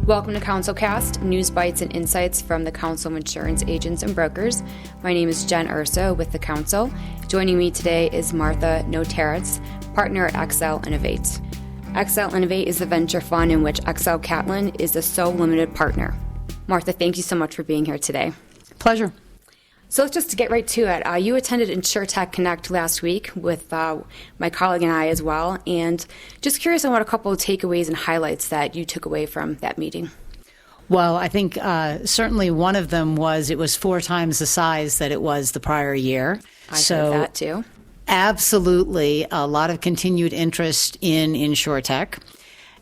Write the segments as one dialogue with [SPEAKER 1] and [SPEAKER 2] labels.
[SPEAKER 1] Welcome to CouncilCast, news bites and insights from the Council of Insurance Agents and Brokers. My name is Jen Urso with the Council. Joining me today is Martha Notaras, partner at XL Innovate. XL Innovate is the venture fund in which XL Catlin is the sole limited partner. Martha, thank you so much for being here today.
[SPEAKER 2] Pleasure.
[SPEAKER 1] So let's just get right to it. You attended Insurtech Connect last week with my colleague and I as well, and just curious on what a couple of takeaways and highlights that you took away from that meeting.
[SPEAKER 2] Well, I think certainly one of them was it was 4 times the size that it was the prior year.
[SPEAKER 1] I heard that too.
[SPEAKER 2] Absolutely, a lot of continued interest in Insurtech,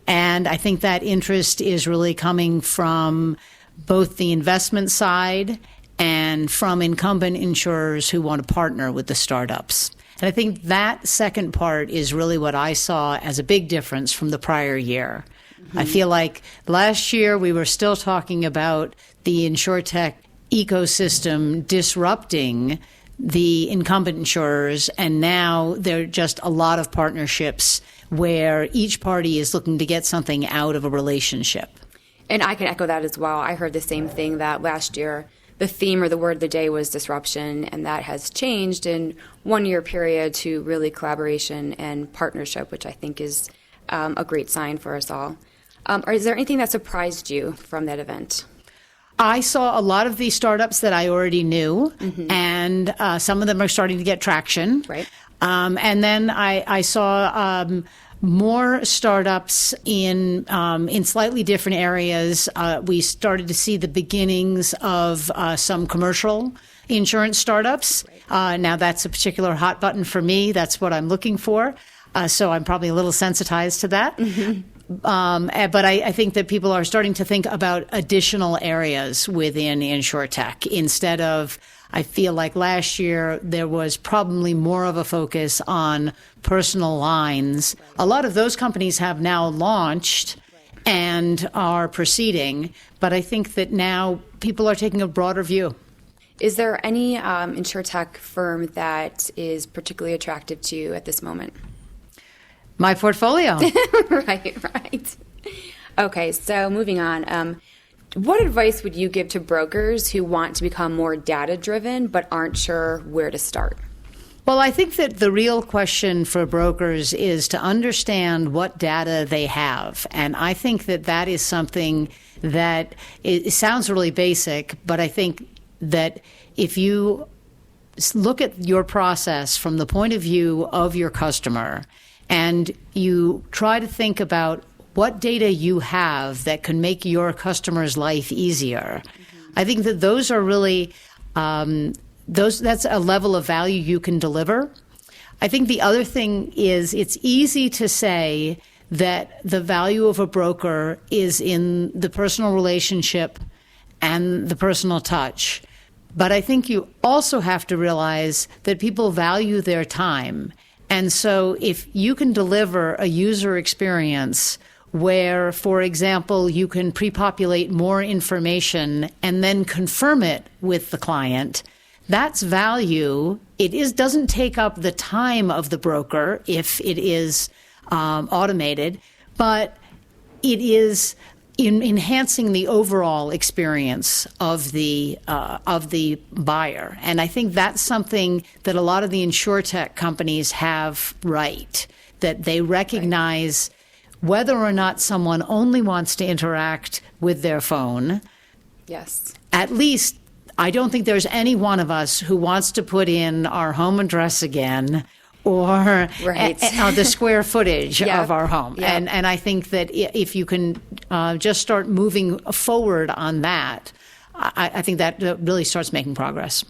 [SPEAKER 2] and I think that interest is really coming from both the investment side and from incumbent insurers who want to partner with the startups. And I think that second part is really what I saw as a big difference from the prior year. Mm-hmm. I feel like last year we were still talking about the Insurtech ecosystem disrupting the incumbent insurers, and now there are just a lot of partnerships where each party is looking to get something out of a relationship.
[SPEAKER 1] And I can echo that as well. I heard the same thing, that last year the theme or the word of the day was disruption, and that has changed in 1 year period to really collaboration and partnership, which I think is a great sign for us all. Is there anything that surprised you from that event?
[SPEAKER 2] I saw a lot of these startups that I already knew, mm-hmm. and some of them are starting to get traction.
[SPEAKER 1] Right.
[SPEAKER 2] And then I saw more startups in slightly different areas. We started to see the beginnings of some commercial insurance startups. Now that's a particular hot button for me. That's what I'm looking for. So I'm probably a little sensitized to that. Mm-hmm. But I think that people are starting to think about additional areas within Insurtech instead of, I feel like last year there was probably more of a focus on personal lines. A lot of those companies have now launched and are proceeding, but I think that now people are taking a broader view.
[SPEAKER 1] Is there any Insurtech firm that is particularly attractive to you at this moment?
[SPEAKER 2] My portfolio.
[SPEAKER 1] Right. Okay, so moving on. What advice would you give to brokers who want to become more data-driven but aren't sure where to start?
[SPEAKER 2] Well, I think that the real question for brokers is to understand what data they have. And I think that that is something that it sounds really basic, but I think that if you look at your process from the point of view of your customer and you try to think about what data you have that can make your customer's life easier. Mm-hmm. I think that those are really, that's a level of value you can deliver. I think the other thing is it's easy to say that the value of a broker is in the personal relationship and the personal touch. But I think you also have to realize that people value their time. And so if you can deliver a user experience where, for example, you can pre-populate more information and then confirm it with the client, that's value. It doesn't take up the time of the broker if it is automated, but it is enhancing the overall experience of the buyer. And I think that's something that a lot of the Insurtech companies have right, that they recognize whether or not someone only wants to interact with their phone.
[SPEAKER 1] Yes.
[SPEAKER 2] At least, I don't think there's any one of us who wants to put in our home address again or the square footage of our home. Yep. And I think that if you can just start moving forward on that, I think that really starts making progress.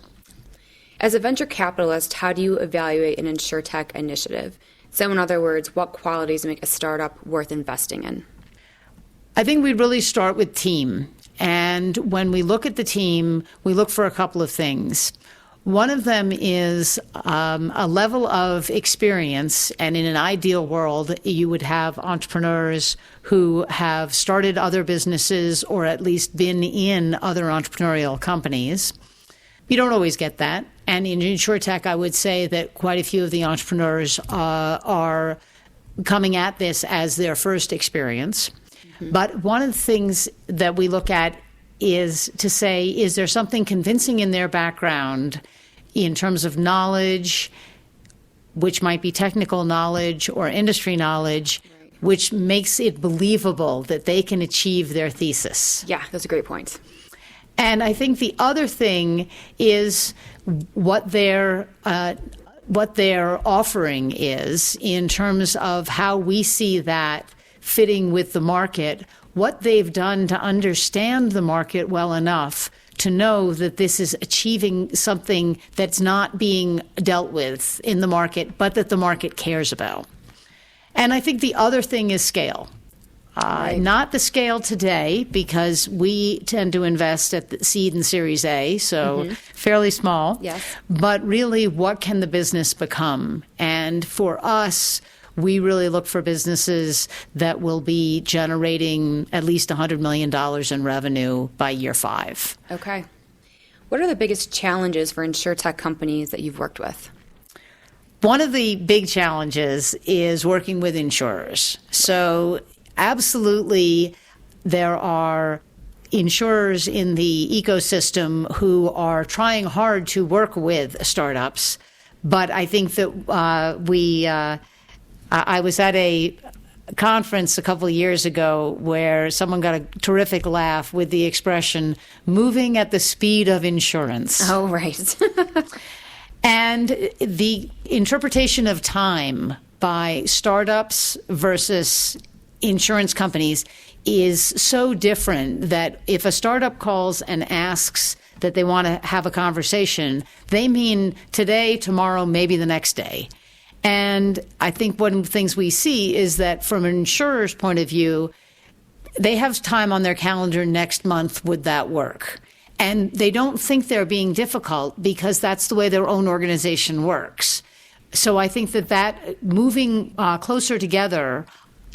[SPEAKER 1] As a venture capitalist, how do you evaluate an Insurtech initiative? So in other words, what qualities make a startup worth investing in?
[SPEAKER 2] I think we really start with team. And when we look at the team, we look for a couple of things. One of them is a level of experience, and in an ideal world, you would have entrepreneurs who have started other businesses or at least been in other entrepreneurial companies. You don't always get that. And in Insurtech, I would say that quite a few of the entrepreneurs are coming at this as their first experience. But one of the things that we look at is to say, is there something convincing in their background in terms of knowledge, which might be technical knowledge or industry knowledge, which makes it believable that they can achieve their thesis?
[SPEAKER 1] Yeah, that's a great point.
[SPEAKER 2] And I think the other thing is what their offering is in terms of how we see that fitting with the market, what they've done to understand the market well enough to know that this is achieving something that's not being dealt with in the market, but that the market cares about. And I think the other thing is scale. Not the scale today, because we tend to invest at the seed and Series A, so fairly small.
[SPEAKER 1] Yes.
[SPEAKER 2] But really, what can the business become? And for us, we really look for businesses that will be generating at least $100 million in revenue by year 5.
[SPEAKER 1] Okay. What are the biggest challenges for Insurtech companies that you've worked with?
[SPEAKER 2] One of the big challenges is working with insurers. So absolutely, there are insurers in the ecosystem who are trying hard to work with startups. But I think that I was at a conference a couple of years ago where someone got a terrific laugh with the expression, moving at the speed of insurance.
[SPEAKER 1] Oh, right.
[SPEAKER 2] And the interpretation of time by startups versus insurance companies is so different that if a startup calls and asks that they want to have a conversation, they mean today, tomorrow, maybe the next day. And I think one of the things we see is that from an insurer's point of view, they have time on their calendar next month. Would that work? And they don't think they're being difficult because that's the way their own organization works. So I think that moving closer together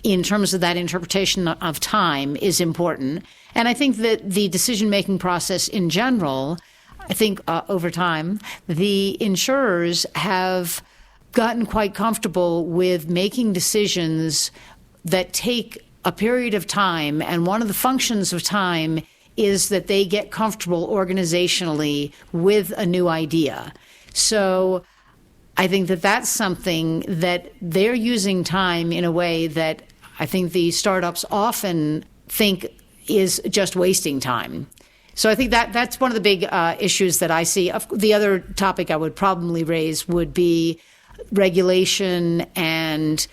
[SPEAKER 2] in terms of that interpretation of time is important. And I think that the decision-making process in general, I think over time, the insurers have gotten quite comfortable with making decisions that take a period of time. And one of the functions of time is that they get comfortable organizationally with a new idea. So I think that that's something that they're using time in a way that I think the startups often think is just wasting time. So I think that's one of the big issues that I see. The other topic I would probably raise would be regulation and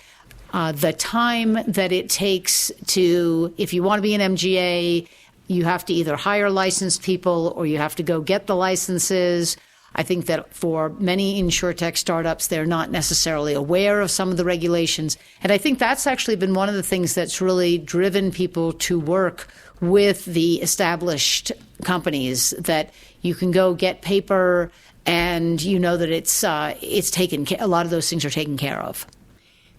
[SPEAKER 2] the time that it takes to, if you want to be an MGA, you have to either hire licensed people or you have to go get the licenses. I think that for many Insurtech startups, they're not necessarily aware of some of the regulations. And I think that's actually been one of the things that's really driven people to work with the established companies, that you can go get paper and you know that it's taken. A lot of those things are taken care of.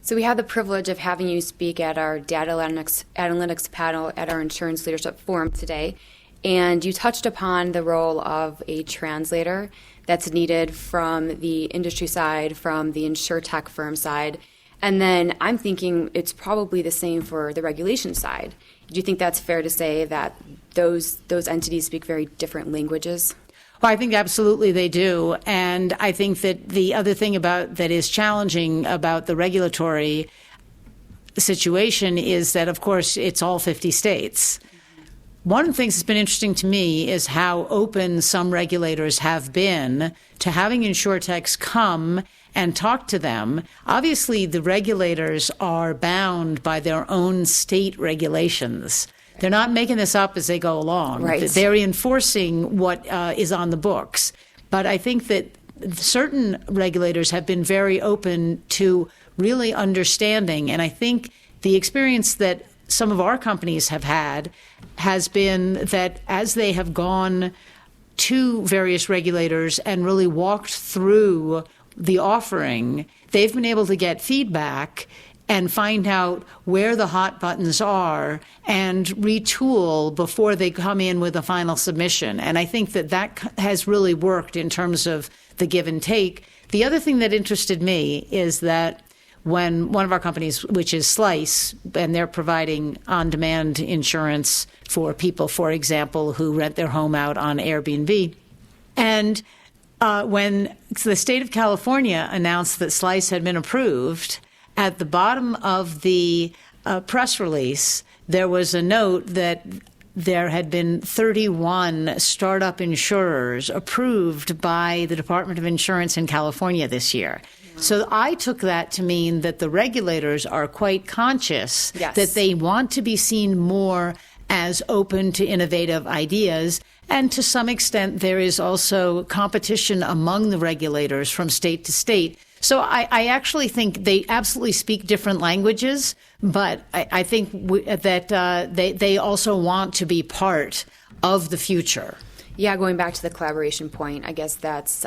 [SPEAKER 1] So we had the privilege of having you speak at our data analytics panel at our Insurance Leadership Forum today, and you touched upon the role of a translator that's needed from the industry side, from the Insurtech firm side, and then I'm thinking it's probably the same for the regulation side. Do you think that's fair to say that those entities speak very different languages?
[SPEAKER 2] Well, I think absolutely they do. And I think that the other thing that is challenging about the regulatory situation is that, of course, it's all 50 states. One of the things that's been interesting to me is how open some regulators have been to having Insurtechs come and talk to them. Obviously, the regulators are bound by their own state regulations. They're not making this up as they go along.
[SPEAKER 1] Right.
[SPEAKER 2] They're enforcing what is on the books. But I think that certain regulators have been very open to really understanding. And I think the experience that some of our companies have had has been that as they have gone to various regulators and really walked through the offering, they've been able to get feedback and find out where the hot buttons are and retool before they come in with a final submission. And I think that has really worked in terms of the give and take. The other thing that interested me is that when one of our companies, which is Slice, and they're providing on-demand insurance for people, for example, who rent their home out on Airbnb. And when the state of California announced that Slice had been approved, at the bottom of the press release, there was a note that there had been 31 startup insurers approved by the Department of Insurance in California this year. So I took that to mean that the regulators are quite conscious that they want to be seen more as open to innovative ideas. And to some extent, there is also competition among the regulators from state to state. So I actually think they absolutely speak different languages, but I think that they also want to be part of the future.
[SPEAKER 1] Yeah, going back to the collaboration point, I guess that's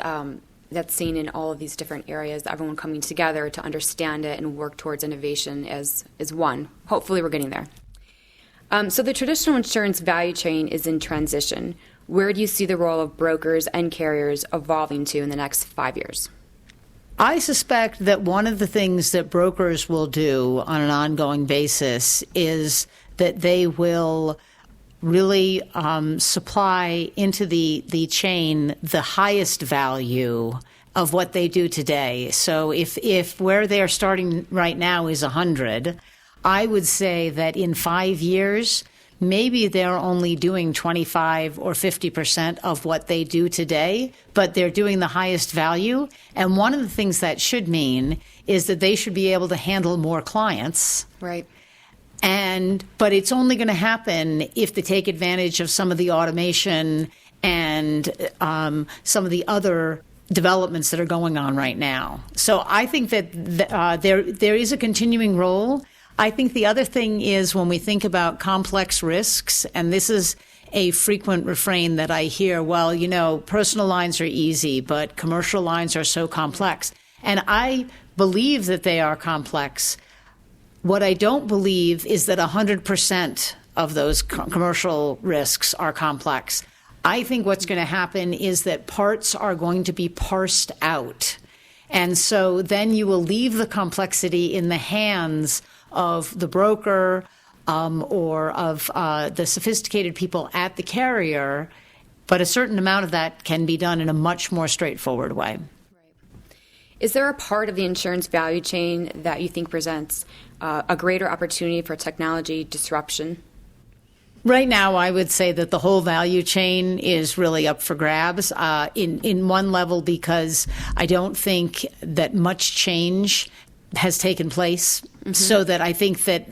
[SPEAKER 1] seen in all of these different areas, everyone coming together to understand it and work towards innovation as one. Hopefully we're getting there. So the traditional insurance value chain is in transition. Where do you see the role of brokers and carriers evolving to in the next 5 years?
[SPEAKER 2] I suspect that one of the things that brokers will do on an ongoing basis is that they will really supply into the chain the highest value of what they do today. So if where they're starting right now is 100, I would say that in 5 years, maybe they're only doing 25 or 50% of what they do today, but they're doing the highest value. And one of the things that should mean is that they should be able to handle more clients.
[SPEAKER 1] Right.
[SPEAKER 2] But it's only going to happen if they take advantage of some of the automation and some of the other developments that are going on right now. So I think that there is a continuing role. I think the other thing is when we think about complex risks, and this is a frequent refrain that I hear, well, personal lines are easy, but commercial lines are so complex. And I believe that they are complex. What I don't believe is that 100% of those commercial risks are complex. I think what's going to happen is that parts are going to be parsed out. And so then you will leave the complexity in the hands of the broker or of the sophisticated people at the carrier, but a certain amount of that can be done in a much more straightforward way.
[SPEAKER 1] Right. Is there a part of the insurance value chain that you think presents a greater opportunity for technology disruption?
[SPEAKER 2] Right now, I would say that the whole value chain is really up for grabs in one level because I don't think that much change has taken place, so that I think that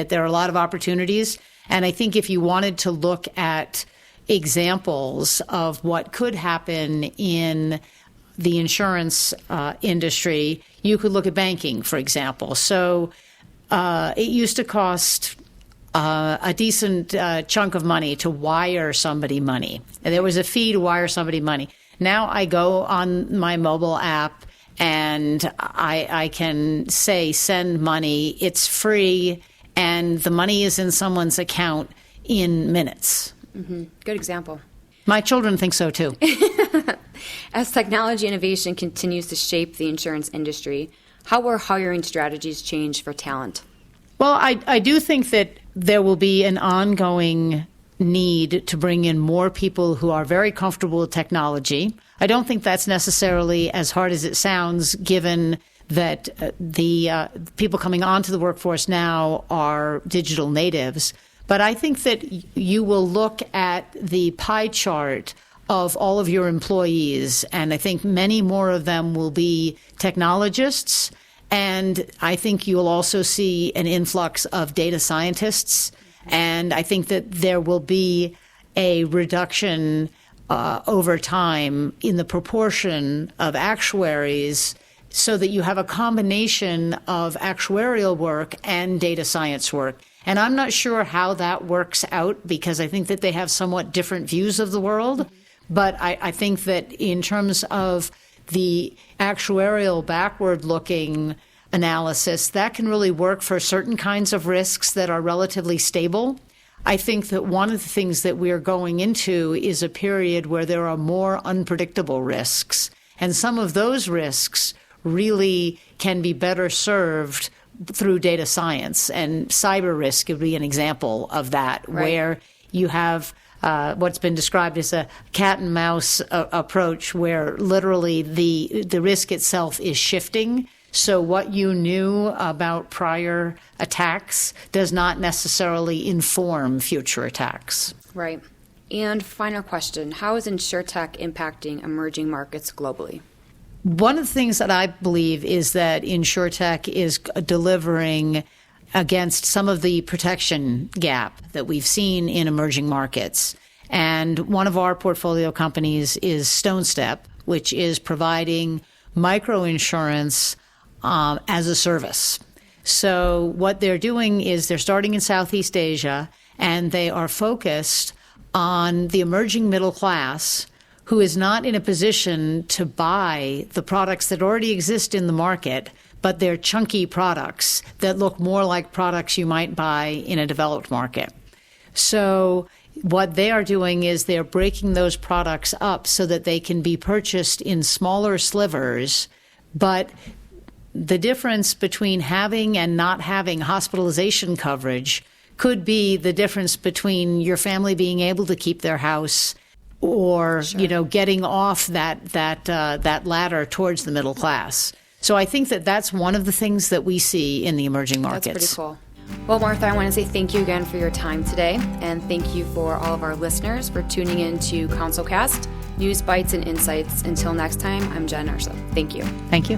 [SPEAKER 2] there are a lot of opportunities. And I think if you wanted to look at examples of what could happen in the insurance industry, you could look at banking, for example. So it used to cost a decent chunk of money to wire somebody money. And there was a fee to wire somebody money. Now I go on my mobile app and I can say, send money, it's free, and the money is in someone's account in minutes.
[SPEAKER 1] Mm-hmm. Good example.
[SPEAKER 2] My children think so, too.
[SPEAKER 1] As technology innovation continues to shape the insurance industry, how will hiring strategies change for talent?
[SPEAKER 2] Well, I do think that there will be an ongoing need to bring in more people who are very comfortable with technology. I don't think that's necessarily as hard as it sounds, given that the people coming onto the workforce now are digital natives. But I think that you will look at the pie chart of all of your employees, and I think many more of them will be technologists. And I think you'll also see an influx of data scientists. And I think that there will be a reduction over time in the proportion of actuaries so that you have a combination of actuarial work and data science work. And I'm not sure how that works out because I think that they have somewhat different views of the world. But I think that in terms of the actuarial backward-looking analysis, that can really work for certain kinds of risks that are relatively stable. I think that one of the things that we are going into is a period where there are more unpredictable risks. And some of those risks really can be better served through data science. And cyber risk would be an example of that,
[SPEAKER 1] right,
[SPEAKER 2] where you have what's been described as a cat and mouse approach, where literally the risk itself is shifting. So what you knew about prior attacks does not necessarily inform future attacks.
[SPEAKER 1] Right. And final question, how is Insurtech impacting emerging markets globally?
[SPEAKER 2] One of the things that I believe is that Insurtech is delivering against some of the protection gap that we've seen in emerging markets. And one of our portfolio companies is StoneStep, which is providing microinsurance as a service. So what they're doing is they're starting in Southeast Asia, and they are focused on the emerging middle class who is not in a position to buy the products that already exist in the market, but they're chunky products that look more like products you might buy in a developed market. So what they are doing is they're breaking those products up so that they can be purchased in smaller slivers, but the difference between having and not having hospitalization coverage could be the difference between your family being able to keep their house or, sure, getting off that ladder towards the middle class. So I think that that's one of the things that we see in the emerging markets.
[SPEAKER 1] That's pretty cool. Well, Martha, I want to say thank you again for your time today, and thank you for all of our listeners for tuning in to CouncilCast, News Bites and Insights. Until next time, I'm Jen Urso. Thank you.
[SPEAKER 2] Thank you.